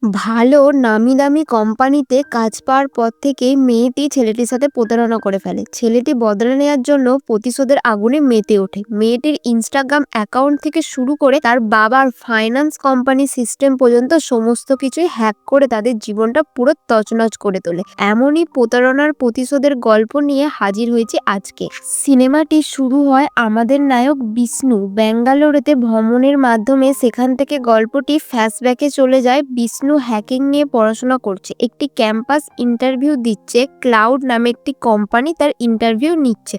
ভালো নামি-দামি কোম্পানিতে কাজ পাওয়ার পর থেকেই মেয়েটি ছেলেটির সাথে প্রতারণা করে ফেলে। ছেলেটি বদলা নেয়ার জন্য প্রতিশোধের আগুনে মেতে ওঠে। মেয়েটির ইনস্টাগ্রাম অ্যাকাউন্ট থেকে শুরু করে তার বাবার ফাইন্যান্স কোম্পানি সিস্টেম পর্যন্ত সমস্ত কিছুই হ্যাক করে তাদের জীবনটা পুরো তছনছ করে তোলে। এমনই প্রতারণার প্রতিশোধের গল্প নিয়ে হাজির হয়েছি আজকে। সিনেমাটি শুরু হয় আমাদের নায়ক বিষ্ণু ব্যাঙ্গালোরেতে ভ্রমণের মাধ্যমে। সেখান থেকে গল্পটি ফ্ল্যাশব্যাকে চলে যায়। বিষ্ণু হ্যাকিং নিয়ে পড়াশোনা করছে, একটি ক্যাম্পাস ইন্টারভিউ দিচ্ছে। ক্লাউড নামে একটি কোম্পানি তার ইন্টারভিউ নিচ্ছে।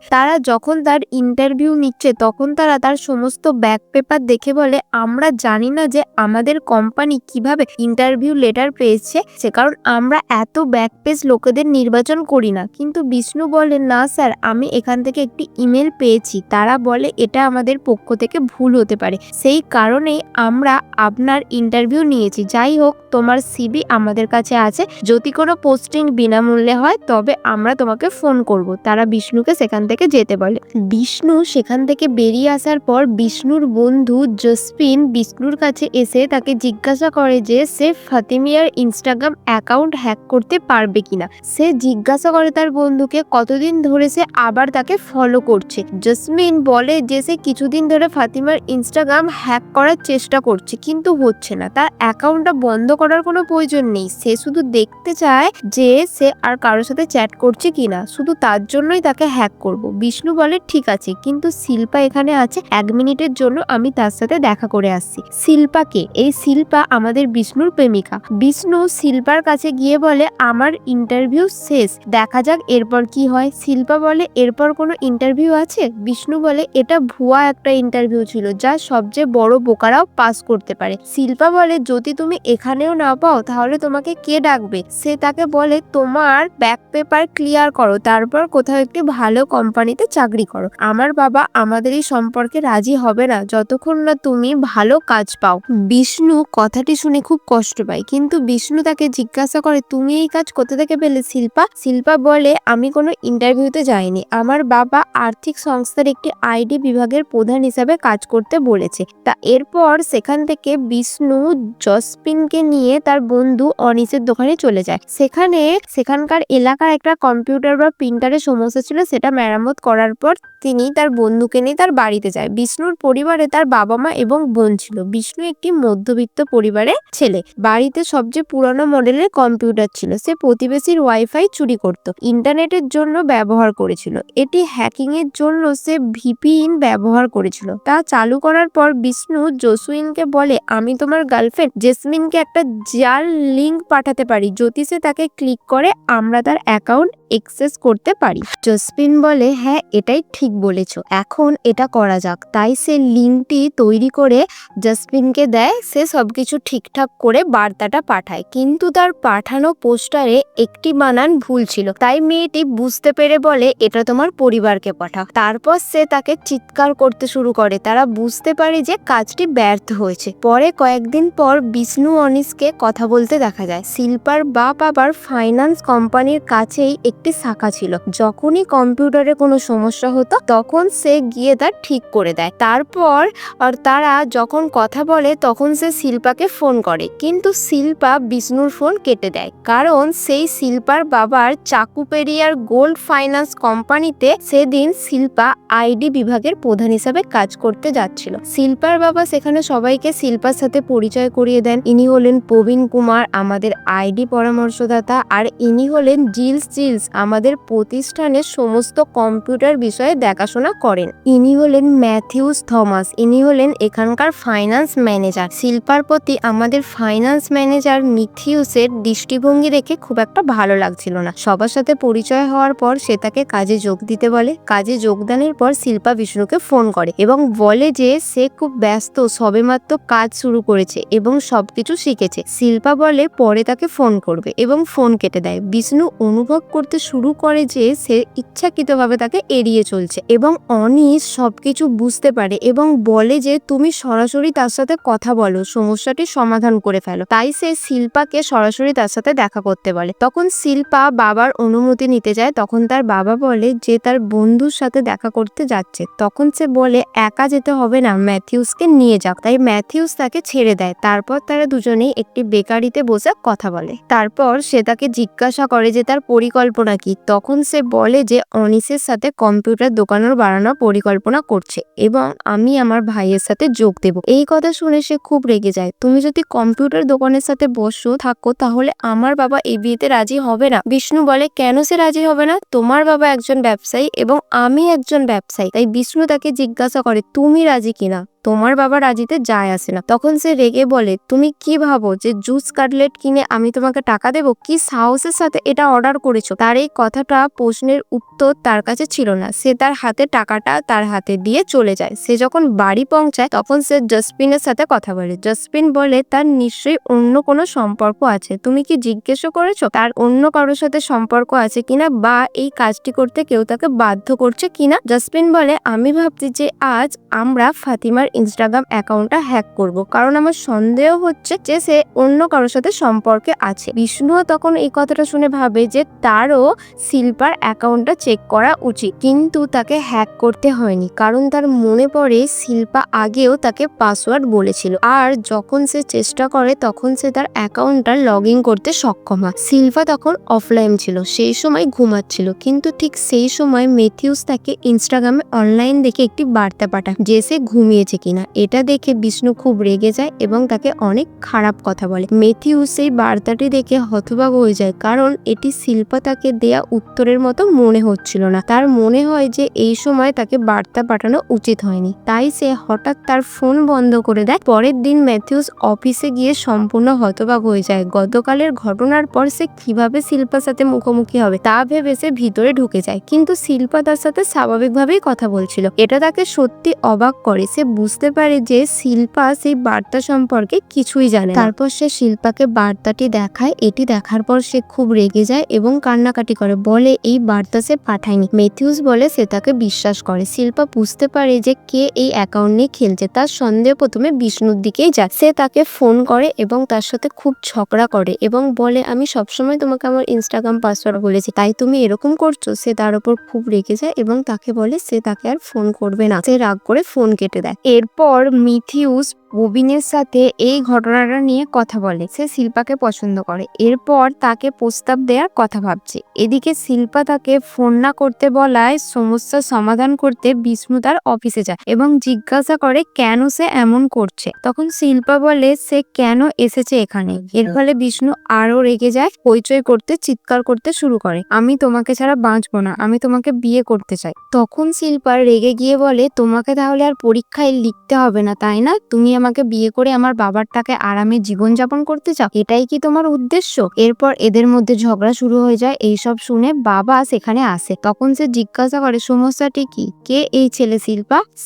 যখন তার ইন্টারভিউ নিচ্ছে তখন তার সমস্ত ব্যাক পেপার দেখে বলে, আমরা জানি না যে আমাদের কোম্পানি কিভাবে ইন্টারভিউ লেটার পেয়েছে, সে কারণ আমরা এত ব্যাক পেজ লোকেদের নির্বাচন করি না। কিন্তু বিষ্ণু বলে, না স্যার, আমি এখান থেকে একটি ইমেল পেয়েছি। তারা বলে এটা আমাদের পক্ষ থেকে ভুল হতে পারে, সেই কারণেই আমরা আপনার ইন্টারভিউ নিয়েছি। যাই হোক, তোমার সিভি আমাদের কাছে আছে, যদি কোনো পোস্টিং বিনামূল্যে হয় তবে আমরা তোমাকে ফোন করব। তারা বিষ্ণুকে সেখান থেকে যেতে বলে। বিষ্ণু সেখান থেকে বেরিয়ে আসার পর বিষ্ণুর বন্ধু জসপিন বিষ্ণুর কাছে এসে তাকে জিজ্ঞাসা করে যে সে ফাতিমিয়ার ইনস্টাগ্রাম অ্যাকাউন্ট হ্যাক করতে পারবে কিনা। সে জিজ্ঞাসা করে তার বন্ধুকে কতদিন ধরে সে আবার তাকে ফলো করছে। জসমিন বলে যে সে কিছুদিন ধরে ফাতিমার ইনস্টাগ্রাম হ্যাক করার চেষ্টা করছে, কিন্তু হচ্ছে না। তার অ্যাকাউন্টটা বন্ধ করার কোনো প্রয়োজন নেই, সে শুধু দেখতে চায় যে সে আর কারোর সাথে চ্যাট করছে কিনা, শুধু তার জন্যই তাকে হ্যাক করব। বিষ্ণু বলে ঠিক আছে, কিন্তু শিল্পা এখানে আছে, 1 মিনিটের জন্য আমি তার সাথে দেখা করে আসছি। শিল্পাকে, এই শিল্পা আমাদের বিষ্ণুর প্রেমিকা। বিষ্ণু শিল্পার কাছে গিয়ে বলে আমার ইন্টারভিউ শেষ, দেখা যাক এরপর কি হয়। শিল্পা বলে এরপর কোনো ইন্টারভিউ আছে? বিষ্ণু বলে এটা ভুয়া একটা ইন্টারভিউ ছিল, যা সবচেয়ে বড় বোকারাও পাস করতে পারে। শিল্পা বলে যদি তুমি এখানেও না পাও তাহলে তোমাকে কে ডাকবে? সে তাকে বলে তোমার ব্যাক পেপার ক্লিয়ার করো, তারপর কোথাও একটি ভালো কোম্পানিতে চাকরি করো। আমার বাবা আমাদের এই সম্পর্কে রাজি হবে না যতক্ষণ না তুমি ভালো কাজ পাও। বিষ্ণু কথাটি শুনে খুব কষ্ট পায়, কিন্তু বিষ্ণু তাকে জিজ্ঞাসা করে তুমি এই কাজ কোথা থেকে পেলে শিল্পা? শিল্পা বলে আমি কোনো ইন্টারভিউতে যাইনি, আমার বাবা আর্থিক সংস্থার একটি আইডি বিভাগের প্রধান হিসাবে কাজ করতে বলেছে। এরপর সেখান থেকে বিষ্ণু জসপিনকে নিয়ে তার বন্ধু অনিসের দোকানে চলে যায়। সেখানকার এলাকার একটা কম্পিউটার বা প্রিন্টারের সমস্যা ছিল, সেটা মেরামত করার পর তিনি তার বন্ধুকে নিয়ে তার বাড়িতে যায়। বিষ্ণুর পরিবারে তার বাবা মা এবং বোন ছিল। বিষ্ণু একটি মধ্যবিত্ত পরিবারের ছেলে। বাড়িতে সবচেয়ে পুরনো মডেলের কম্পিউটার ছিল। সে প্রতিবেশীর ওয়াইফাই চুরি করত, ইন্টারনেটের জন্য ব্যবহার করেছিল। এটি হ্যাকিং এর জন্য সে ভিপিএন ব্যবহার করেছিল। তা চালু করার পর বিষ্ণু জসুইনকে বলে আমি তোমার গার্লফ্রেন্ড জেসমিনকে একটা জাল লিংক পাঠাতে পারি, যদি সে তাকে ক্লিক করে আমরা তার অ্যাকাউন্ট অ্যাক্সেস করতে পারি। জসমিন বলে হ্যাঁ, এটাই ঠিক বলেছো, এখন এটা করা যাক। তাই সে লিঙ্কটি তৈরি করে জসমিনকে দেয়। সে সবকিছু ঠিকঠাক করে বার্তাটা পাঠায়, কিন্তু তার পাঠানো পোস্টারে একটি বানান ভুল ছিল। তাই মেয়েটি বুঝতে পেরে বলে এটা তোমার পরিবারকে পাঠাও। তারপর সে তাকে চিৎকার করতে শুরু করে। তারা বুঝতে পারে যে কাজটি ব্যর্থ হয়েছে। পরে কয়েকদিন পর বিষ্ণু অনিসকে কথা বলতে দেখা যায়। শিল্পার বাবার ফাইন্যান্স কোম্পানির কাছেই একটি শাখা ছিল। যখনই কম্পিউটারে কোনো সমস্যা হতো তখন সে গিয়ে তা ঠিক করে দেয়। তারপর তারা যখন কথা বলে তখন সে শিল্পাকে ফোন করে, কিন্তু শিল্পা বিষ্ণুর ফোন কেটে দেয়, কারণ সেই শিল্পার বাবার চাকুপেরিয়ার গোল্ড ফাইন্যান্স কোম্পানিতে সেদিন শিল্পা আইডি বিভাগের প্রধান হিসাবে কাজ করতে যাচ্ছিল। শিল্পার বাবা সেখানে সবাইকে শিল্পার সাথে পরিচয় করিয়ে দেন। ইনি হলেন প্রবীণ কুমার, আমাদের আইডি পরামর্শদাতা, আর ইনি হলেন জিলস, আমাদের প্রতিষ্ঠানের সমস্ত কম্পিউটার বিষয়ে দেখাশোনা করেন। ইনি হলেন ম্যাথিউস থমাস, ইনি হলেন এখানকার ফাইন্যান্স ম্যানেজার। শিল্পার প্রতি আমাদের ফাইন্যান্স ম্যানেজার মিথিউসের দৃষ্টিভঙ্গি দেখে খুব একটা ভালো লাগছিল না। সবার সাথে পরিচয় হওয়ার পর সে তাকে কাজে যোগ দিতে বলে। কাজে যোগদানের পর শিল্পা বিষ্ণুকে ফোন করে এবং বলে যে সে খুব ব্যস্ত, সবেমাত্র কাজ শুরু করেছে এবং সবকিছু শিখেছে। শিল্পা বলে পরে তাকে ফোন করবে এবং ফোন কেটে দেয়। বিষ্ণু অনুভব করতে ভাবতে শুরু করে যে সে ইচ্ছাকৃতভাবে তাকে এড়িয়ে চলছে এবং অনিশ সবকিছু বুঝতে পারে এবং বলে যে তুমি সরাসরি তার সাথে কথা বলো, সমস্যাটি সমাধান করে ফেলো। তাই সে শিল্পাকে সরাসরি তার সাথে দেখা করতে বলে। তখন শিল্পা বাবার অনুমতি নিতে যায়। তখন তার বাবা বলে যে তার বন্ধুর সাথে দেখা করতে যাচ্ছে। তখন সে বলে একা যেতে হবে না, ম্যাথিউসকে নিয়ে যাও। তাই ম্যাথিউস তাকে ছেড়ে দেয়। তারপর তারা দুজনেই একটি বেকারিতে বসে কথা বলে। তারপর সে তাকে জিজ্ঞাসা করে যে তার পরিকল্পনা কি। তখন সে বলে যে অনিশের সাথে কম্পিউটার দোকানের বাড়ানোর পরিকল্পনা করছে এবং আমি আমার ভাইয়ের সাথে যোগ দেব। এই কথা শুনে সে খুব রেগে যায়। তুমি যদি কম্পিউটার দোকানের সাথে বসো থাকো তাহলে আমার বাবা এই বিয়েতে রাজি হবে না। বিষ্ণু বলে কেন সে রাজি হবে না? তোমার বাবা একজন ব্যবসায়ী এবং আমি একজন ব্যবসায়ী। তাই বিষ্ণু তাকে জিজ্ঞাসা করে তুমি রাজি কিনা। তোমার বাবা রাজিতে যায় আসে না। তখন সে রেগে বলে তুমি কি ভাবো যে জুস কাটলেট কিনে আমি তোমাকে টাকা দেবো? কি সাহসের সাথে এটা অর্ডার করেছো? তার এই কথাটা প্রশ্নের উত্তর তার কাছে ছিল না। সে তার হাতে টাকাটা তার হাতে দিয়ে চলে যায়। সে যখন বাড়ি পৌঁছায় তখন সে জাসপিনের সাথে কথা বলে। জাসপিন বলে তার নিশ্চয়ই অন্য কোনো সম্পর্ক আছে। তুমি কি জিজ্ঞেসও করেছো তার অন্য কারোর সাথে সম্পর্ক আছে কিনা বা এই কাজটি করতে কেউ তাকে বাধ্য করছে কিনা? জাসপিন বলে আমি ভাবছি যে আজ আমরা ফাতিমার ইনস্টাগ্রাম অ্যাকাউন্টটা হ্যাক করব, কারণ আমার সন্দেহ হচ্ছে যে সে অন্য কারোর সাথে সম্পর্কে আছে। বিষ্ণুও তখন এই কথাটা শুনে ভাবে যে তারও শিল্পার অ্যাকাউন্টটা চেক করা উচিত, কিন্তু তাকে হ্যাক করতে হয়নি কারণ তার মনে পড়ে শিল্পা আগেও তাকে পাসওয়ার্ড বলেছিল আর যখন সে চেষ্টা করে তখন সে তার অ্যাকাউন্টটা লগ ইন করতে সক্ষম হয়। শিল্পা তখন অফলাইন ছিল, সেই সময় ঘুমাচ্ছিল, কিন্তু ঠিক সেই সময় ম্যাথিউস তাকে ইনস্টাগ্রামে অনলাইন দেখে একটি বার্তা পাঠায় যে সে ঘুমিয়েছে কিনা। এটা দেখে বিষ্ণু খুব রেগে যায় এবং তাকে অনেক খারাপ কথা বলে। ম্যাথিউস সেই বার্তাটি দেখে হতবাক হয়ে যায় কারণ এটি শিল্পা তাকে দেয়া উত্তরের মতো মনে হচ্ছিল না। তার মনে হয় যে এই সময় তাকে বার্তা পাঠানো উচিত হয়নি, তাই সে হঠাৎ তার ফোন বন্ধ করে দেয়। পরের দিন ম্যাথিউস অফিসে গিয়ে সম্পূর্ণ হতবাক হয়ে যায়। গতকালের ঘটনার পর সে কিভাবে শিল্পার সাথে মুখোমুখি হবে তা ভেবে সে ভিতরে ঢুকে যায়, কিন্তু শিল্পা তার সাথে স্বাভাবিকভাবেই কথা বলছিল। এটা তাকে সত্যি অবাক করে। সে বুঝতে পারে যে শিল্পা সেই বার্তা সম্পর্কে কিছুই জানে না। তারপর সে শিল্পাকে বার্তাটি দেখায়। এটি দেখার পর সে খুব রেগে যায় এবং কান্নাকাটি করে, বলে এই বার্তা সে পাঠায়নি। ম্যাথিউস বলে সে তাকে বিশ্বাস করে। শিল্পা বুঝতে পারে যে কে এই অ্যাকাউন্ট নিয়ে খেলছে। তার সন্দেহ প্রথমে বিষ্ণুর দিকেই যায়। সে তাকে ফোন করে এবং তার সাথে খুব ঝগড়া করে এবং বলে আমি সবসময় তোমাকে আমার ইনস্টাগ্রাম পাসওয়ার্ড বলেছি, তাই তুমি এরকম করছো। সে তার উপর খুব রেগে যায় এবং তাকে বলে সে তাকে আর ফোন করবে না। সে রাগ করে ফোন কেটে দেয়। এরপর মিথিউস প্রবীণের সাথে এই ঘটনাটা নিয়ে কথা বলে। সে শিল্পাকে পছন্দ করে, এরপর তাকে প্রস্তাব দেওয়ার কথা ভাবছে। এদিকে শিল্পা তাকে ফোন না করতে বলায় সমস্যার সমাধান করতে বিষ্ণু তার অফিসে যায় এবং জিজ্ঞাসা করে কেন সে এমন করছে। তখন শিল্পা বলে সে কেন এসেছে এখানে। এর ফলে বিষ্ণু আরো রেগে যায়, হইচই করতে চিৎকার করতে শুরু করে আমি তোমাকে ছাড়া বাঁচবো না, আমি তোমাকে বিয়ে করতে চাই। তখন শিল্পা রেগে গিয়ে বলে তোমাকে তাহলে আর পরীক্ষায় লিখতে হবে না, তাই না? তুমি আমাকে বিয়ে করে আমার বাবারটাকে আরামে জীবনযাপন করতে চাও, এটাই কি তোমার উদ্দেশ্য? এরপর এদের মধ্যে ঝগড়া শুরু হয়ে যায়। এইসব শুনে বাবা সেখানে আসে। তখন সে জিজ্ঞাসা করে সমস্যাটি কি, কে এই ছেলে?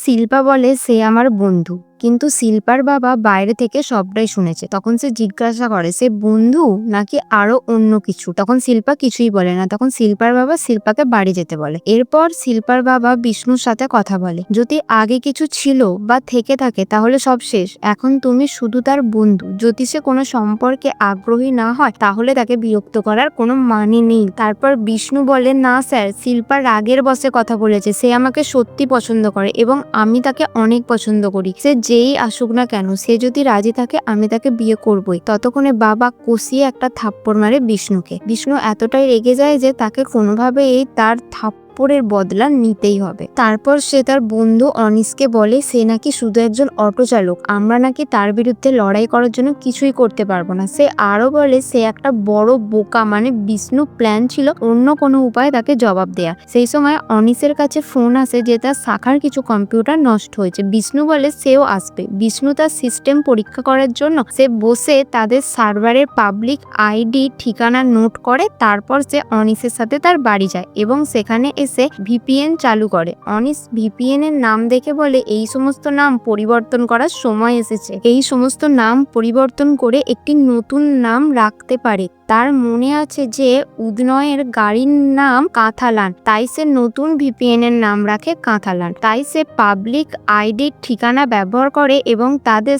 শিল্পা বলে সে আমার বন্ধু, কিন্তু শিল্পার বাবা বাইরে থেকে সবটাই শুনেছে। তখন সে জিজ্ঞাসা করে সে বন্ধু নাকি আরো অন্য কিছু। তখন শিল্পা কিছুই বলে না। তখন শিল্পার বাবা শিল্পাকে বাড়ি যেতে বলে। এরপর শিল্পার বাবা বিষ্ণুর সাথে কথা বলে, যদি আগে কিছু ছিল বা থেকে থাকে তাহলে সব শেষ, এখন তুমি শুধু তার বন্ধু। যদি সে কোনো সম্পর্কে আগ্রহী না হয় তাহলে তাকে বিরক্ত করার কোনো মানে নেই। তারপর বিষ্ণু বলে না স্যার, শিল্পা রাগের বসে কথা বলেছে, সে আমাকে সত্যি পছন্দ করে এবং আমি তাকে অনেক পছন্দ করি। সে যেই আসুক না কেন, সে যদি রাজি থাকে আমি তাকে বিয়ে করবই। ততক্ষণে বাবা কষিয়ে একটা থাপ্পড় মারে বিষ্ণুকে। বিষ্ণু এতটাই রেগে যায় যে তাকে কোনোভাবেই তার থাপ্পড়ের বদলা নিতেই হবে। তারপর সে তার বন্ধু অনিশকে বলে সে নাকি শুধু একজন অটো চালক, আমরা নাকি তার বিরুদ্ধে লড়াই করার জন্য কিছুই করতে পারবো না। সে আরো বলে সে একটা বড় বোকা, মানে বিষ্ণু প্ল্যান ছিল অন্য কোনো উপায়ে তাকে জবাব দেয়া। সেই সময় অনিশের কাছে ফোন আসে যে তার শাখার কিছু কম্পিউটার নষ্ট হয়েছে। বিষ্ণু বলে সেও আসবে। বিষ্ণু তার সিস্টেম পরীক্ষা করার জন্য সে বসে তাদের সার্ভারের পাবলিক আইডি ঠিকানা নোট করে। তারপর সে অনিশের সাথে তার বাড়ি যায় এবং সেখানে এসে ভিপিএন চালু করে। অনিশ ভিপিএন এর নাম দেখে বলে এই সমস্ত নাম পরিবর্তন করার সময় এসেছে। এই সমস্ত নাম পরিবর্তন করে একটি নতুন নাম রাখতে পারে, তার মনে আছে যে উদনয়ের গাড়ির নাম কাঁথালান, তাই সে নতুন ভিপিএন এর নাম রাখে কাঁথালান। তাই সে পাবলিক আইডির ঠিকানা ব্যবহার করে এবং তাদের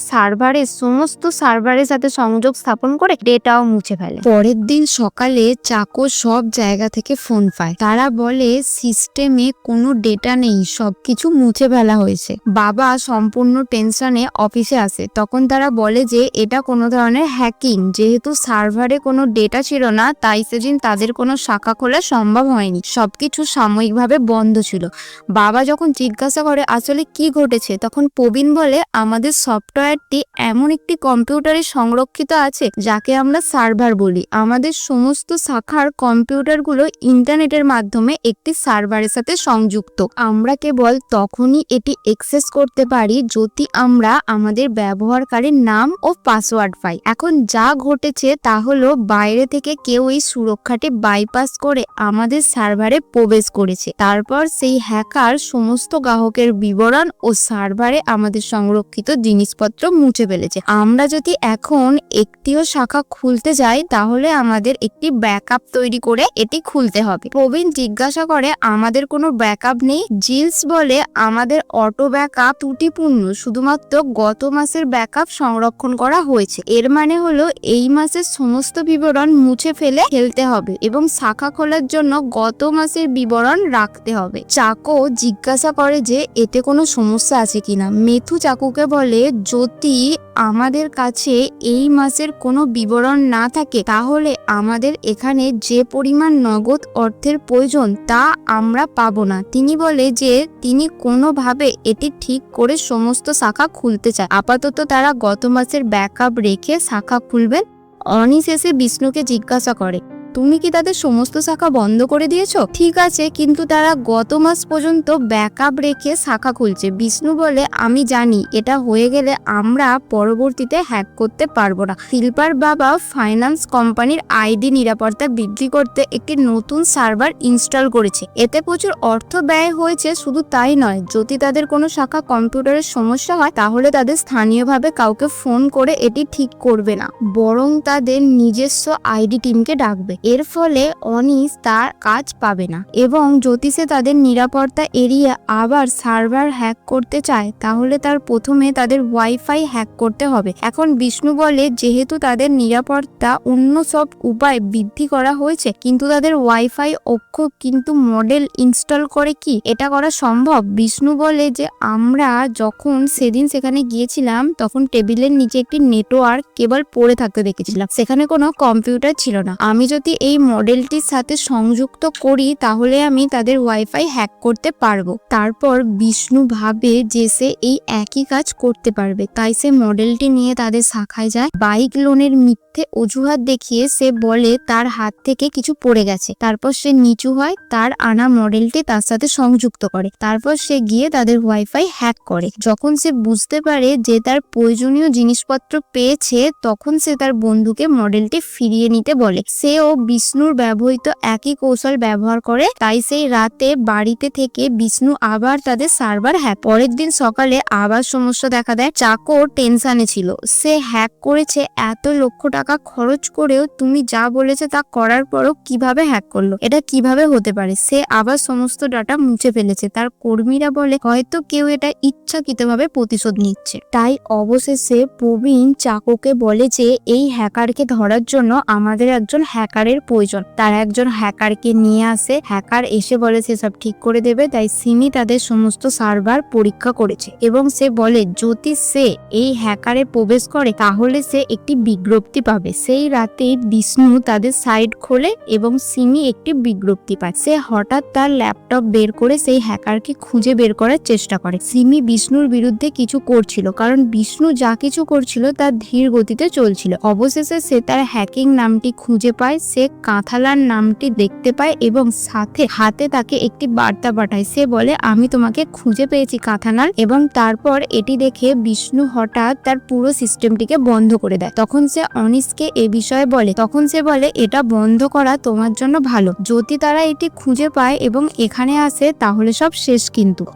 সমস্ত সার্ভারের সাথে সংযোগ স্থাপন করে ডেটাও মুছে ফেলে। পরের দিন সকালে চাকো সব জায়গা থেকে ফোন পায়। তারা বলে সিস্টেমে কোনো ডেটা নেই, সবকিছু মুছে ফেলা হয়েছে। বাবা সম্পূর্ণ টেনশনে অফিসে আসে। তখন তারা বলে যে এটা কোনো ধরনের হ্যাকিং, যেহেতু সার্ভারে কোনো ডেটা ছিল না তাই সেদিন তাদের কোনো শাখা খোলা সম্ভব হয়নি, সবকিছু সাময়িকভাবে বন্ধ ছিল। বাবা যখন জিজ্ঞাসা করে আসলে কি ঘটেছে, তখন প্রবীণ বলে আমাদের সফটওয়্যারটি এমন একটি কম্পিউটারে সংরক্ষিত আছে যাকে আমরা সার্ভার বলি। আমাদের সমস্ত শাখার কম্পিউটারগুলো ইন্টারনেটের মাধ্যমে একটি সার্ভারের সাথে সংযুক্ত। আমরা কেবল তখনই এটি অ্যাক্সেস করতে পারি যদি আমরা আমাদের ব্যবহারকারীর নাম ও পাসওয়ার্ড পাই। এখন যা ঘটেছে তা হলো বাইরে থেকে কেউ এই সুরক্ষাটি বাইপাস করে আমাদের সার্ভারে প্রবেশ করেছে। তারপর সেই হ্যাকার সমস্ত গ্রাহকের বিবরণ ও সার্ভারে আমাদের সংরক্ষিত জিনিসপত্র মুছে ফেলেছে। আমরা যদি এখন একটিও শাখা খুলতে যাই তাহলে আমাদের একটি ব্যাকআপ তৈরি করে এটি খুলতে হবে। প্রবীণ জিজ্ঞাসা করে আমাদের কোনো ব্যাকআপ নেই? জিলস বলে আমাদের অটো ব্যাকআপ ত্রুটিপূর্ণ, শুধুমাত্র গত মাসের ব্যাকআপ সংরক্ষণ করা হয়েছে। এর মানে হলো এই মাসের সমস্ত বিবরণ মুছে ফেলতে হবে এবং শাখা খোলার জন্য গত মাসের বিবরণ রাখতে হবে। চাকো জিজ্ঞাসা করে যে এতে কোনো সমস্যা আছে কিনা। মেথু চাকুকে বলে যদি আমাদের কাছে এই মাসের কোনো বিবরণ না থাকে তাহলে আমাদের এখানে যে পরিমাণ নগদ অর্থের প্রয়োজন তা আমরা পাবো না। তিনি বলে যে তিনি কোনোভাবে এটি ঠিক করে সমস্ত শাখা খুলতে চায়। আপাতত তারা গত মাসের ব্যাকআপ রেখে শাখা খুলবেন। অনি শেষে বিষ্ণুকে জিজ্ঞাসা করে তুমি কি তাদের সমস্ত শাখা বন্ধ করে দিয়েছো? ঠিক আছে, কিন্তু তারা গত মাস পর্যন্ত ব্যাকআপ রেখে শাখা খুলছে। বিষ্ণু বলে আমি জানি, এটা হয়ে গেলে আমরা পরবর্তীতে হ্যাক করতে পারবো না। শিল্পার বাবা ফাইন্যান্স কোম্পানির আইডি নিরাপত্তা বৃদ্ধি করতে একটি নতুন সার্ভার ইনস্টল করেছে। এতে প্রচুর অর্থ ব্যয় হয়েছে। শুধু তাই নয়, যদি তাদের কোনো শাখা কম্পিউটারের সমস্যা হয় তাহলে তাদের স্থানীয়ভাবে কাউকে ফোন করে এটি ঠিক করবে না, বরং তাদের নিজস্ব আইডি টিমকে ডাকবে। এর ফলে অনিস তার কাজ পাবে না এবং যদি সে তাদের নিরাপত্তা এড়িয়ে আবার সার্ভার হ্যাক করতে চায় তাহলে তার প্রথমে তাদের ওয়াইফাই হ্যাক করতে হবে। এখন বিষ্ণু বলে যেহেতু তাদের নিরাপত্তা অন্য সব উপায় বৃদ্ধি করা হয়েছে কিন্তু তাদের ওয়াইফাই অক্ষ কিন্তু মডেল ইনস্টল করে কি এটা করা সম্ভব? বিষ্ণু বলে যে আমরা যখন সেদিন সেখানে গিয়েছিলাম তখন টেবিলের নিচে একটি নেটওয়ার্ক কেবল পড়ে থাকতে দেখেছিলাম, সেখানে কোনো কম্পিউটার ছিল না। আমি যদি এই মডেলটির সাথে সংযুক্ত করি তাহলে আমি তাদের ওয়াইফাই হ্যাক করতে পারবো। তারপর বিষ্ণু ভাবে যে সে এই একই কাজ করতে পারবে, তাই সে মডেলটি নিয়ে তাদের শাখায় যায়। বাইক লোনের মিথ্যে অজুহাত দেখিয়ে সে বলে তার হাত থেকে কিছু পড়ে গেছে। তারপর সে নিচু হয়, তার আনা মডেলটি তার সাথে সংযুক্ত করে। তারপর সে গিয়ে তাদের ওয়াইফাই হ্যাক করে। যখন সে বুঝতে পারে যে তার প্রয়োজনীয় জিনিসপত্র পেয়েছে তখন সে তার বন্ধুকে মডেলটি ফিরিয়ে নিতে বলে। সেও বিষ্ণুর ব্যবহৃত একই কৌশল ব্যবহার করে। তাই সেই রাতে বাড়িতে থেকে বিষ্ণু আবার তাদের সার্ভার হ্যাক। পরের দিন সকালে আবার সমস্যা দেখা দেয়। চাকো টেনশনে ছিল, সে হ্যাক করেছে, এত লক্ষ টাকা খরচ করেও তুমি যা বলেছে তা করার পরও কিভাবে হ্যাক করলো, এটা কিভাবে হতে পারে? সে আবার সমস্ত ডাটা মুছে ফেলেছে। তার কর্মীরা বলে হয়তো কেউ এটা ইচ্ছাকৃতভাবে প্রতিশোধ নিচ্ছে। তাই অবশেষে প্রবীণ চাকোকে বলে যে এই হ্যাকারকে ধরার জন্য আমাদের একজন হ্যাকারের প্রয়োজন। তারা একজন হ্যাকারকে নিয়ে আসে। হ্যাকার এসে বলে সে সব ঠিক করে দেবে। তাই সিমি তাদের সমস্ত সার্ভার পরীক্ষা করেছে এবং সে বলে যদি সে এই হ্যাকারে প্রবেশ করে তাহলে সে একটি বিজ্ঞপ্তি পাবে। সেই রাতে বিষ্ণু তাদের সাইট খোলে এবং সিমি একটি বিজ্ঞপ্তি পায়। সে হঠাৎ তার ল্যাপটপ বের করে সেই হ্যাকারকে খুঁজে বের করার চেষ্টা করে। সিমি বিষ্ণুর বিরুদ্ধে কিছু করছিল কারণ বিষ্ণু যা কিছু করছিল তা ধীর গতিতে চলছিল। অবশেষে সে তার হ্যাকিং নামটি খুঁজে পায়। সে সে কাঁথালান নামটি দেখতে পায় এবং সাথে হাতে তাকে একটি বার্তা পাঠায়। সে বলে আমি তোমাকে খুঁজে পেয়েছি কাঁথালান। এবং তারপর এটি দেখে বিষ্ণু হঠাৎ তার পুরো সিস্টেমটিকে বন্ধ করে দেয়। তখন সে অনিশকে এ বিষয়ে বলে, তখন সে বলে এটা বন্ধ করা তোমার জন্য ভালো, যদি তারা এটি খুঁজে পায় এবং এখানে আসে তাহলে সব শেষ।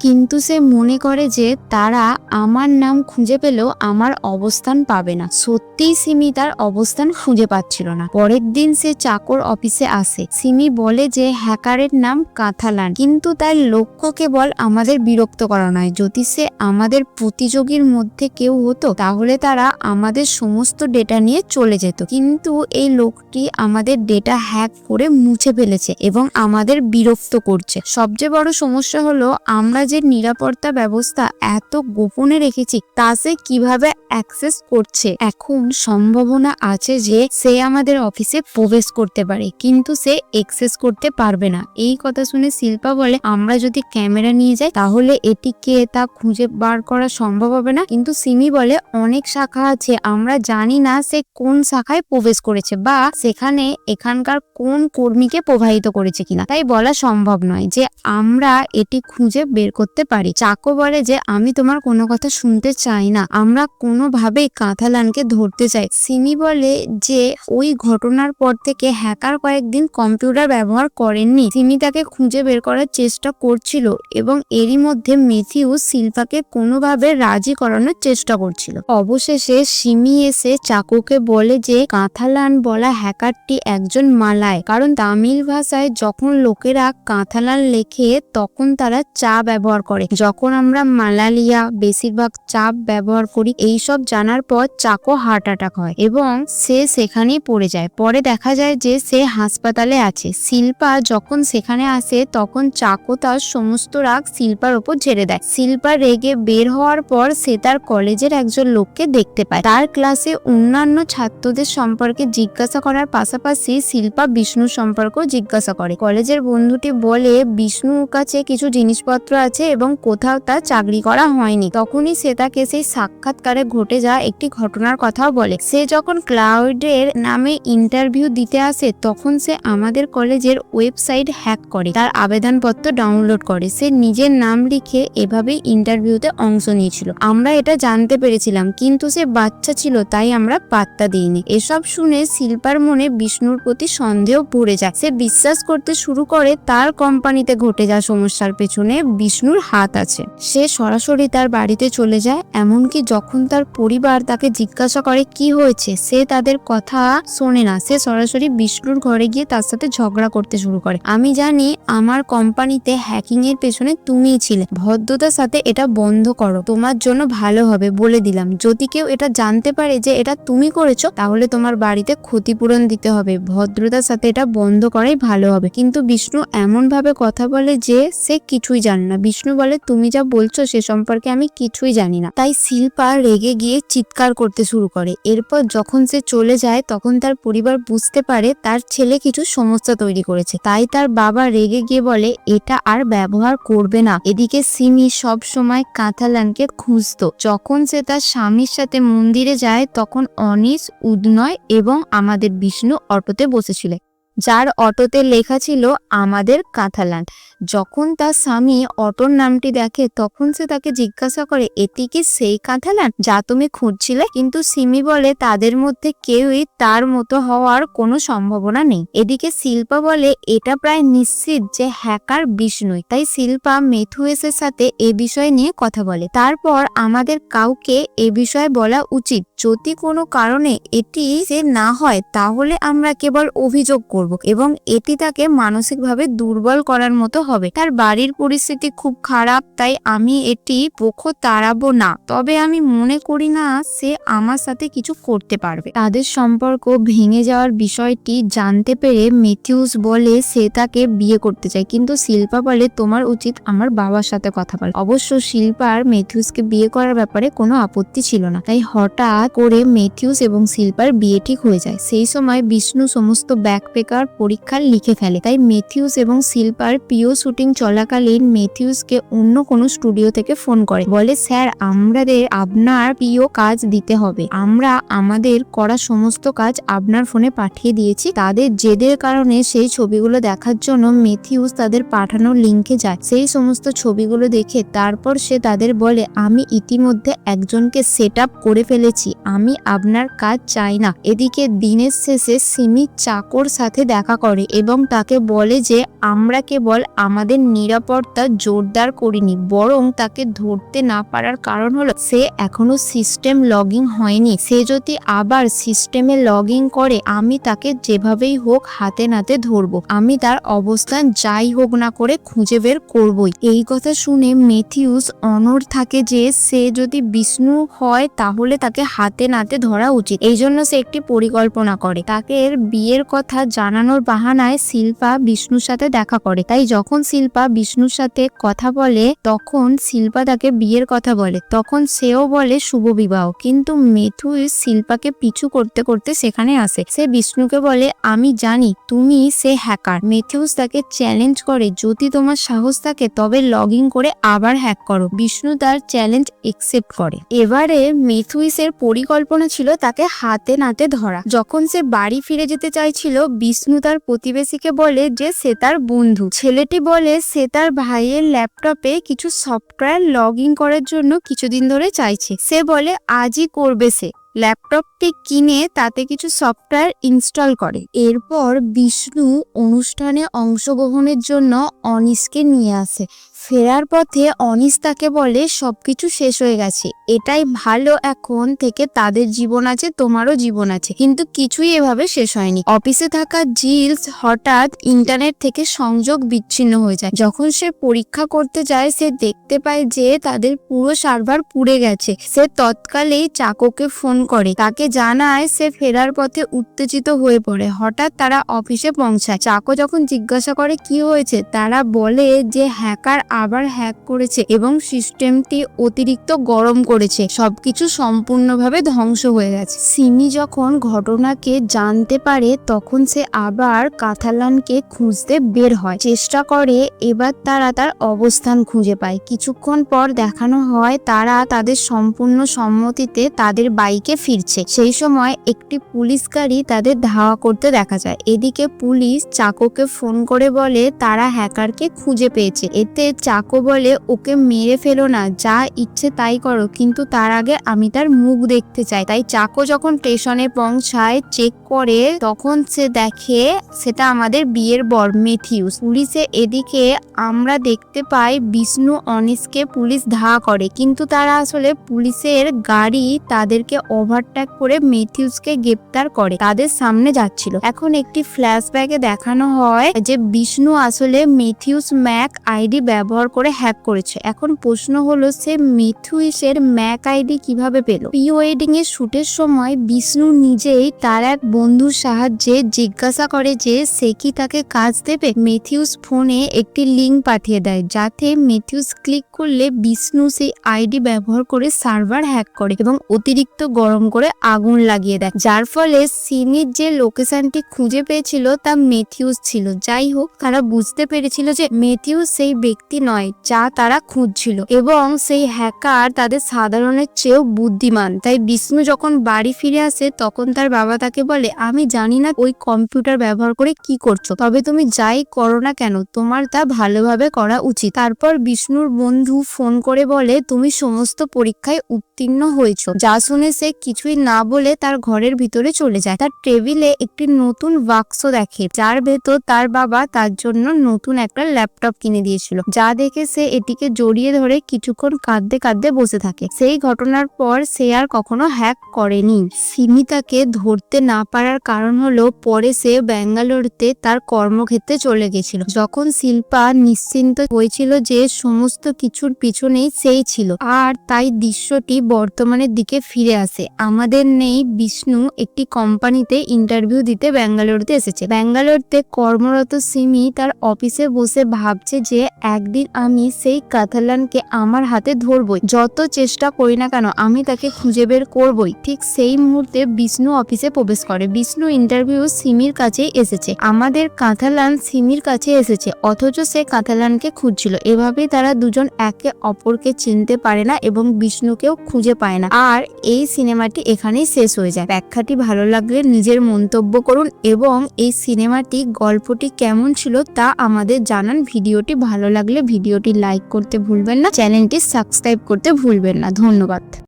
কিন্তু সে মনে করে যে তারা আমার নাম খুঁজে পেলেও আমার অবস্থান পাবে না। সত্যিই সিমি তার অবস্থান খুঁজে পাচ্ছিল না। পরের দিন সে চাকর অফিসে আসে। সিমি বলে যে হ্যাকারের নাম কাঁথালান, কিন্তু তার লক্ষ্য কেবল আমাদের বিরক্ত করা নয়। যদি সে আমাদের প্রতিযোগীর মধ্যে কেউ হতো তাহলে তারা আমাদের সমস্ত ডেটা নিয়ে চলে যেত, কিন্তু এই লোকটি আমাদের ডেটা হ্যাক করে মুছে ফেলেছে এবং আমাদের বিরক্ত করছে। সবচেয়ে বড় সমস্যা হলো আমরা যে নিরাপত্তা ব্যবস্থা এত গোপনে রেখেছি তা সে কিভাবে অ্যাক্সেস করছে। এখন সম্ভাবনা আছে যে সে আমাদের অফিসে প্রবেশ করতে পারে, কিন্তু সে অ্যাক্সেস করতে পারবে না। এই কথা শুনে শিল্পা বলে আমরা যদি ক্যামেরা নিয়ে যাই তাহলে এটিকে তা খুঁজে বার করা সম্ভব হবে না। কিন্তু সিমি বলে অনেক শাখা আছে, আমরা জানি না সে কোন শাখায় প্রবেশ করেছে বা সেখানে এখানকার কোন কর্মীকে প্রবাহিত করেছে কিনা, তাই বলা সম্ভব নয় যে আমরা এটি খুঁজে বের করতে পারি। চাকো বলে যে আমি তোমার কোনো কথা শুনতে চাই না, আমরা কোনোভাবেই কাঁথালানকে ধরতে চাই। সিমি বলে যে ওই ঘটনার পর থেকে হ্যাকার কয়েকদিন কম্পিউটার ব্যবহার করেননি। সিমি তাকে খুঁজে বের করার চেষ্টা করছিল এবং এরই মধ্যে ম্যাথিউ শিল্পাকে কোনোভাবে রাজি করানোর চেষ্টা করছিল। অবশেষে সিমি এসে চাকোকে বলে যে কাঁথালান বলা হ্যাকারটি একজন মালায়, কারণ তামিল ভাষায় যখন লোকেরা কাঁথালান লেখে তখন তারা চা ব্যবহার করে, যখন আমরা মালালিয়া বেশিরভাগ চা ব্যবহার করি। এইসব জানার পর চাকো হার্ট অ্যাটাক হয় এবং সে সেখানেই পড়ে যায়। পরে দেখা যায় যে সে হাসপাতালে আছে। শিল্পা যখন সেখানে আসে তখন চাকো তার সমস্ত রাগ শিল্পার উপর ঝেড়ে দেয়। শিল্পা রেগে বের হওয়ার পর সে তার কলেজের একজন লোককে দেখতে পায়। তার ক্লাসে অন্যান্য ছাত্রদের সম্পর্কে জিজ্ঞাসা করার পাশাপাশি শিল্পা বিষ্ণুর সম্পর্কেও জিজ্ঞাসা করে। কলেজের বন্ধুটি বলে বিষ্ণুর কাছে কিছু জিনিসপত্র আছে এবং কোথাও তার চাকরি করা হয়নি। তখনই সে তাকে সেই সাক্ষাৎকারে ঘটে যাওয়া একটি ঘটনার কথাও বলে। সে যখন ক্লাউডের নামে ইন্টারভিউ দিতে আসে তখন সে আমাদের কলেজের ওয়েবসাইট হ্যাক করে তার আবেদনপত্র ডাউনলোড করে। সে নিজের নাম লিখে এভাবেই ইন্টারভিউতে অংশ নিয়েছিল। আমরা এটা জানতে পেরেছিলাম, কিন্তু সে বাচ্চা ছিল তাই আমরা পাত্তা দিইনি। এসব শুনে শিল্পার মনে বিষ্ণুর প্রতি সন্দেহ পড়ে যায়। সে বিশ্বাস করতে শুরু করে তার কোম্পানিতে ঘটে যাওয়া সমস্যার পেছনে বিষ্ণুর হাত আছে। সে সরাসরি তার বাড়িতে চলে যায়, এমনকি যখন তার পরিবার তাকে জিজ্ঞাসা করে কি হয়েছে সে তাদের কথা শোনে না। সে সরাসরি বিষ্ণুর ঘরে গিয়ে তার সাথে ঝগড়া করতে শুরু করে। আমি জানি আমার কোম্পানিতে হ্যাকিং এর পেছনে তুমিই ছিলে, ভদ্রতার সাথে এটা বন্ধ করো, তোমার জন্য ভালো হবে বলে দিলাম। যদি কেউ এটা জানতে পারে যে এটা তুমি করেছো তাহলে তোমার বাড়িতে ক্ষতিপূরণ দিতে হবে, ভদ্রতার সাথে এটা বন্ধ করাই ভালো হবে। কিন্তু বিষ্ণু এমন ভাবে কথা বলে যে সে কিছুই জানে না। বিষ্ণু বলে তুমি যা বলছো সে সম্পর্কে আমি কিছুই জানি না। তাই শিল্পা রেগে গিয়ে চিৎকার করতে শুরু করে। এরপর যখন সে চলে যায় তখন তার পরিবার বুঝতে পারে তার ছেলে কিছু সমস্যা তৈরি করেছে। তাই তার বাবা রেগে গিয়ে বলে এটা আর ব্যবহার করবে না। এদিকে সিমি সব সময় কাঁথালানকে খুঁজতো। যখন সে তার স্বামীর সাথে মন্দিরে যায় তখন অনিশ, উদনয় এবং আমাদের বিষ্ণু অটোতে বসেছিল, যার অটোতে লেখা ছিল আমাদের কাঁথালান। যখন তার স্বামী অটোর নামটি দেখে তখন সে তাকে জিজ্ঞাসা করে এটি কি সেই কাঁথালান যা তুমি খুঁজছিলে? কিন্তু সিমি বলে তাদের মধ্যে কেউই তার মতো হওয়ার কোনো সম্ভাবনা নেই। এদিকে শিল্পা বলে এটা প্রায় নিশ্চিত যে হ্যাকার বিষ্ণুই। তাই শিল্পা মেথুয়েসের সাথে এ বিষয় নিয়ে কথা বলে। তারপর আমাদের কাউকে এ বিষয়ে বলা উচিত। যদি কোনো কারণে এটি সে না হয় তাহলে আমরা কেবল অভিযোগ করব এবং এটি তাকে মানসিকভাবে দুর্বল করার মতো হবে। তার বাড়ির পরিস্থিতি খুব খারাপ, তাই আমি এটি পক্ষ তাড়াবো না, তবে আমি মনে করি না সে আমার সাথে কিছু করতে পারবে। তাদের সম্পর্ক ভেঙে যাওয়ার বিষয়টি জানতে পেরে ম্যাথিউস বলে সে তাকে বিয়ে করতে চায়, কিন্তু শিল্পা বলে তোমার উচিত আমার বাবার সাথে কথা বলা। অবশ্য শিল্পার ম্যাথিউসকে বিয়ে করার ব্যাপারে কোনো আপত্তি ছিল না, তাই হঠাৎ করে ম্যাথিউস এবং শিল্পার বিয়ে ঠিক হয়ে যায়। সেই সময় বিষ্ণু সমস্ত ব্যাগ প্যাক প্রবেশিকার পরীক্ষা লিখে ফেলে। তাই ম্যাথিউস এবং শিল্পার প্রিয় শুটিং চলাকালীন ম্যাথিউসকে অন্য কোনো স্টুডিও থেকে ফোন করে, বলে স্যার আমাদের আপনার প্রিয় কাজ দিতে হবে, আমরা আমাদের করা সমস্ত কাজ আপনার ফোনে পাঠিয়ে দিয়েছি। তাদের জেদের কারণে সেই ছবিগুলো দেখার জন্য ম্যাথিউস তাদের পাঠানো লিঙ্কে যায়। সেই সমস্ত ছবিগুলো দেখে তারপর সে তাদের বলে, আমি ইতিমধ্যে একজনকে সেট আপ করে ফেলেছি, আমি আপনার কাজ চাই না। এদিকে দিনের শেষে সিমি চাকর সাথে দেখা করে এবং তাকে বলে যে আমরা কেবল আমাদের নিরাপত্তা জোরদার করিনি, বরং তাকে ধরতে না পারার কারণ হলো সে এখনো সিস্টেম লগইন হয়নি। সে যদি আবার সিস্টেমে লগ ইন করে আমি তাকে যেভাবেই হোক হাতে নাতে ধরবো, আমি তার অবস্থান যাই হোক না করে খুঁজে বের করবই। এই কথা শুনে ম্যাথিউস অনড় থাকে যে সে যদি বিষ্ণু হয় তাহলে তাকে হাতে নাতে ধরা উচিত। এই জন্য সে একটি পরিকল্পনা করে। তাকে বিয়ের কথা জানানোর বাহানায় শিল্পা বিষ্ণুর সাথে দেখা করে। তাই যখন শিল্পা বিষ্ণুর সাথে কথা বলে তখন শিল্পা তাকে বিয়ের কথা বলে, তখন সেও বলে শুভ বিবাহ। কিন্তু ম্যাথিউস শিল্পাকে পিছু করতে করতে সেখানে আসে। সে বিষ্ণুকে বলে আমি জানি তুমি সে হ্যাকার। ম্যাথিউস তাকে চ্যালেঞ্জ করে যদি তোমার সাহস থাকে তবে লগ ইন করে আবার হ্যাক করো। বিষ্ণু তার চ্যালেঞ্জ একসেপ্ট করে। এবারে ম্যাথিউসের পরিকল্পনা ছিল তাকে হাতে নাতে ধরা। যখন সে বাড়ি ফিরে যেতে চাইছিল বিষ্ণু তার প্রতিবেশীকে বলে যে সে তার বন্ধু। ছেলেটি বলে সে তার ভাইয়ের ল্যাপটপে কিছু সফটওয়্যার লগ ইন করার জন্য কিছুদিন ধরে চাইছে। সে বলে আজই করবে। সে ল্যাপটপটি কিনে তাতে কিছু সফটওয়্যার ইনস্টল করে। এরপর বিষ্ণু অনুষ্ঠানে অংশগ্রহণের জন্য অনিশকে নিয়ে আসে। ফেরার পথে অনিশ তাকে বলে সবকিছু শেষ হয়ে গেছে, এটাই ভালো, এখন থেকে তাদের জীবন আছে তোমারও জীবন আছে। কিন্তু কিছুই এভাবে শেষ হয়নি। অফিসে থাকা জিলস হঠাৎ ইন্টারনেট থেকে সংযোগ বিচ্ছিন্ন হয়ে যায়। যখন সে পরীক্ষা করতে যায় সে দেখতে পায় যে তাদের পুরো সার্ভার পুড়ে গেছে। সে তৎকালেই চাকোকে ফোন করে, তাকে জানায় সে ফেরার পথে উত্তেজিত হয়ে পড়ে। হঠাৎ তারা অফিসে পৌঁছায়। চাকো যখন জিজ্ঞাসা করে কি হয়েছে, তারা বলে যে হ্যাকার আবার হ্যাক করেছে এবং সিস্টেমটি অতিরিক্ত গরম করেছে, সবকিছু সম্পূর্ণভাবে ধ্বংস হয়ে গেছে। সিমি যখন ঘটনাকে জানতে পারে তখন সে আবার কাথালানকে খুঁজতে বের হয়, চেষ্টা করে। এবার তারা তার অবস্থান খুঁজে পায়। কিছুক্ষণ পর দেখানো হয় তারা তাদের সম্পূর্ণ সম্মতিতে তাদের বাইকে ফিরছে। সেই সময় একটি পুলিশ গাড়ি তাদের ধাওয়া করতে দেখা যায়। এদিকে পুলিশ চাকোকে ফোন করে বলে তারা হ্যাকারকে খুঁজে পেয়েছে। এতে চাকো বলে ওকে মেরে ফেলো না, যা ইচ্ছে তাই করো, কিন্তু তার আগে আমি তার মুখ দেখতে চাই। তাই চাকো যখন স্টেশনে পৌঁছায় চেক করে তখন সে দেখে সেটা আমাদের বিয়ের বর ম্যাথিউস। পুলিশে এদিকে আমরা দেখতে পাই বিষ্ণু অনিশকে পুলিশ ধাওয়া করে, কিন্তু তারা আসলে পুলিশের গাড়ি তাদেরকে ওভারটেক করে ম্যাথিউসকে গ্রেপ্তার করে তাদের সামনে যাচ্ছিল। এখন একটি ফ্ল্যাশব্যাকে দেখানো হয় যে বিষ্ণু আসলে ম্যাথিউস ম্যাক আইডি ব্যবহার করে হ্যাক করেছে। এখন প্রশ্ন হলো সে ম্যাথিউসের ম্যাক আইডি কিভাবে পেল? প্রি ওয়েডিং এর শুটের সময় বিষ্ণু নিজেই তার এক বন্ধুর সাহায্যে জিজ্ঞাসা করে যে সে কি তাকে কাজ দেবে। ম্যাথিউস ফোনে একটি লিঙ্ক পাঠিয়ে দেয়, যাতে ম্যাথিউস ক্লিক করলে বিষ্ণু সেই আইডি ব্যবহার করে সার্ভার হ্যাক করে এবং অতিরিক্ত গরম করে আগুন লাগিয়ে দেয়, যার ফলে সিমির যে লোকেশনটি খুঁজে পেয়েছিল তা ম্যাথিউস ছিল। যাই হোক, তারা বুঝতে পেরেছিল যে ম্যাথিউস সেই ব্যক্তি নয় যা তারা খুঁজছিল এবং সেই হ্যাকার তাদের সাধারণের চেয়েও বুদ্ধিমান। তাই বিষ্ণু যখন বাড়ি ফিরে আসে তখন তার বাবা তাকে বলে আমি জানি না ওই কম্পিউটার ব্যবহার করে কি করছো, তবে তুমি যাই করো না কেন তোমার তা ভালোভাবে করা উচিত। তারপর বিষ্ণুর বন্ধু ফোন করে বলে তুমি সমস্ত পরীক্ষায় উত্তীর্ণ হয়েছো। যা শুনে সে কিছুই না বলে তার ঘরের ভিতরে চলে যায়। তার টেবিলে একটি নতুন বাক্স দেখে যার ভেতর তার বাবা তার জন্য নতুন একটা ল্যাপটপ কিনে দিয়েছিল, যা দেখে সে এটিকে জড়িয়ে ধরে কিছুক্ষণ কাঁদতে কাঁদতে বসে থাকে। সেই ঘটনার পর সে আর কখনো হ্যাক করেনি। সিমি তাকে ধরতে না পারার কারণ হলো পরে সে ব্যাঙ্গালোরতে তার কর্মক্ষেত্রে চলে গেছিল। যখন শিল্পা নিশ্চিন্ত হয়েছিল যে সমস্ত কিছুর পিছনেই সেই ছিল, আর তাই দৃশ্যটি বর্তমানের দিকে ফিরে আসে। আমাদের নেই বিষ্ণু একটি কোম্পানিতে ইন্টারভিউ দিতে ব্যাঙ্গালোরতে এসেছে। ব্যাঙ্গালোরতে কর্মরত সিমি তার অফিসে বসে ভাবছে যে একদিন আমি সেই কাতালানকে আমার হাতে ধরবই, যত চেষ্টা করি না কেন আমি তাকে খুঁজে বের করবই। ঠিক সেই মুহূর্তে বিষ্ণু অফিসে প্রবেশ করে। বিষ্ণু ইন্টারভিউ সিমির কাছে এসেছে, আমাদের কাতালান সিমির কাছে এসেছে, অথচ সে কাতালানকে খুঁজছিল। এভাবেই তারা দুজন একে অপরকে চিনতে পারে না এবং বিষ্ণুকেও খুঁজে পায় না। আর এই সিনেমাটি এখানেই শেষ হয়ে যায়। ব্যাখ্যাটি ভালো লাগলে নিজের মন্তব্য করুন এবং এই সিনেমাটি গল্পটি কেমন ছিল তা আমাদের জানান। ভিডিওটি ভালো লাগলে ভিডিওটি লাইক করতে ভুলবেন না, চ্যানেলটি সাবস্ক্রাইব করতে ভুলবেন না। ধন্যবাদ।